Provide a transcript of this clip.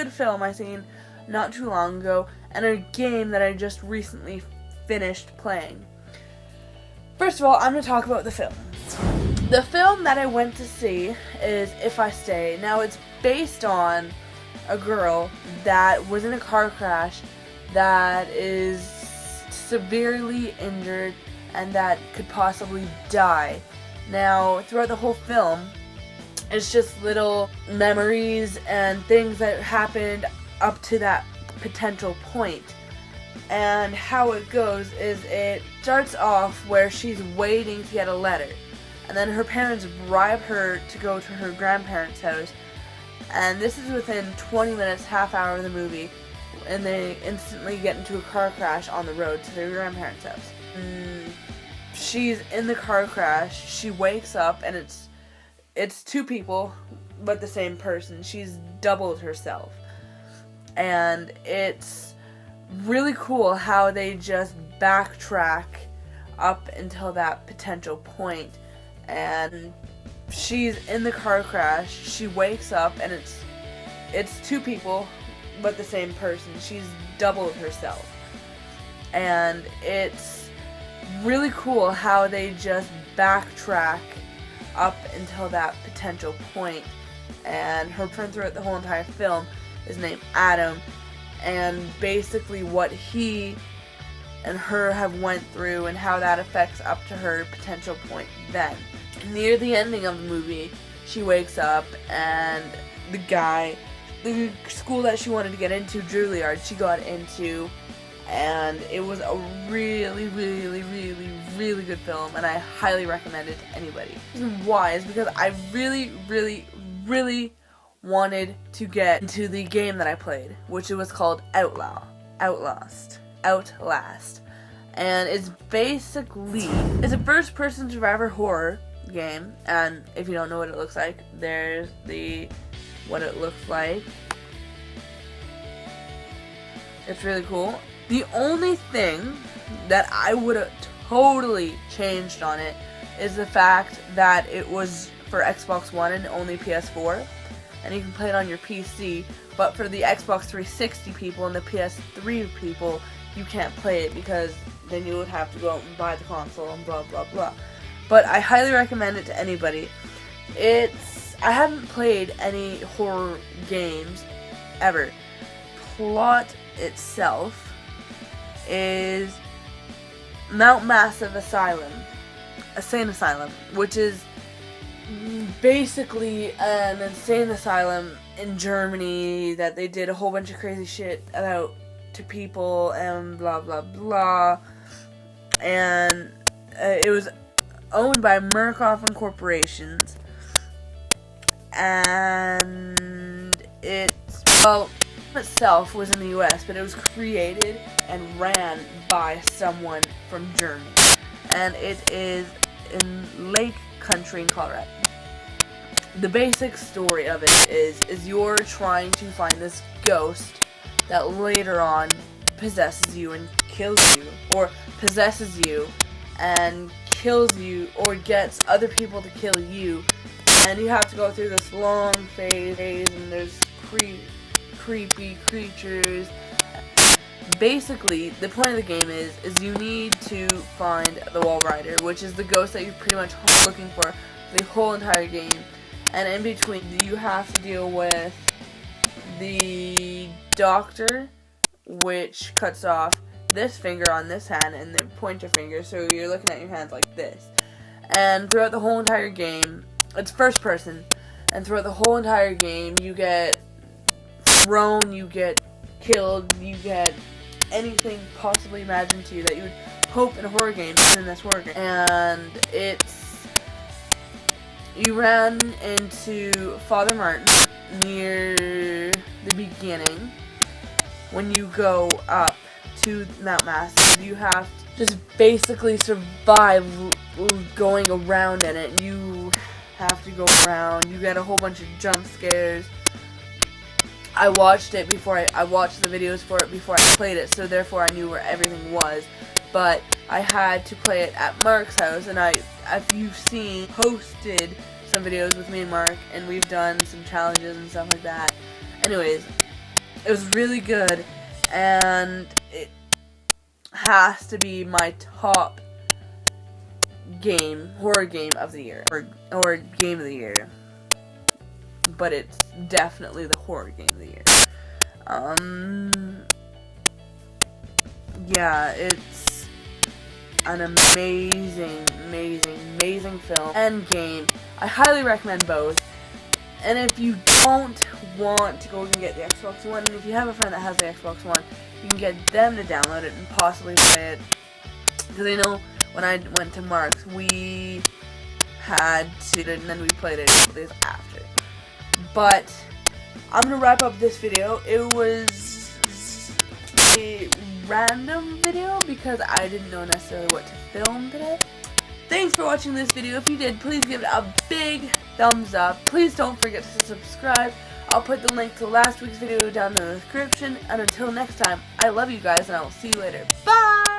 good film I seen not too long ago, and a game that I just recently finished playing. First of all, I'm going to talk about the film. The film that I went to see is If I Stay. Now, it's based on a girl that was in a car crash that is severely injured and that could possibly die. Now, throughout the whole film, it's just little memories and things that happened up to that potential point. And how it goes is it starts off where she's waiting to get a letter. And then her parents bribe her to go to her grandparents' house. And this is within 20 minutes, half hour of the movie. And they instantly get into a car crash on the road to their grandparents' house. She's in the car crash. She wakes up and it's two people, but the same person. She's doubled herself. And it's really cool how they just backtrack up until that potential point. And she's in the car crash. She wakes up and it's two people, but the same person. She's doubled herself. And it's really cool how they just backtrack up until that potential point. And her friend throughout the whole entire film is named Adam, and basically what he and her have went through and how that affects up to her potential point then. Near the ending of the movie, she wakes up and the school that she wanted to get into, Juilliard, she got into, and it was a really, really, really, really good film, and I highly recommend it to anybody. The reason why is because I really, really, really wanted to get into the game that I played, which it was called Outlast. And it's a first-person survivor horror game, and if you don't know what it looks like, there's what it looks like. It's really cool. The only thing that I would have totally changed on it is the fact that it was for Xbox One and only PS4, and you can play it on your PC, but for the Xbox 360 people and the PS3 people, you can't play it because then you would have to go out and buy the console and blah blah blah. But I highly recommend it to anybody. I haven't played any horror games ever. Plot itself is Mount Massive Insane Asylum, which is basically an insane asylum in Germany that they did a whole bunch of crazy shit about to people and blah blah blah. And it was owned by Murkoff and Corporations, and itself was in the US, but it was created and ran by someone from Germany, and it is in Lake Country in Colorado. The basic story of it is you're trying to find this ghost that later on possesses you and kills you, or possesses you and kills you, or gets other people to kill you, and you have to go through this long phase, and there's creepy creatures. Basically, the point of the game is you need to find the Wall Rider, which is the ghost that you're pretty much looking for the whole entire game. And in between, you have to deal with the doctor, which cuts off this finger on this hand and the pointer finger, so you're looking at your hands like this. And throughout the whole entire game, it's first person, and throughout the whole entire game, you get thrown, you get killed, you get anything possibly imagined to you that you would hope in a horror game is in this horror game. And you ran into Father Martin near the beginning. When you go up to Mount Massive, you have to just basically survive going around in it. You have to go around, you get a whole bunch of jump scares. I watched the videos for it before I played it, so therefore I knew where everything was. But I had to play it at Mark's house, and if you've seen, posted some videos with me and Mark, and we've done some challenges and stuff like that. Anyways, It was really good, and it has to be my top horror game of the year, or game of the year. But it's definitely the horror game of the year. Yeah, it's an amazing film and game. I highly recommend both. And if you don't want to go and get the Xbox One, and if you have a friend that has the Xbox One, you can get them to download it and possibly play it. Because I know when I went to Mark's, we had to, and then we played it a couple days after. But I'm gonna wrap up this video. It was a random video because I didn't know necessarily what to film today. Thanks for watching this video. If you did, please give it a big thumbs up. Please don't forget to subscribe. I'll put the link to last week's video down in the description. And until next time, I love you guys, and I will see you later. Bye!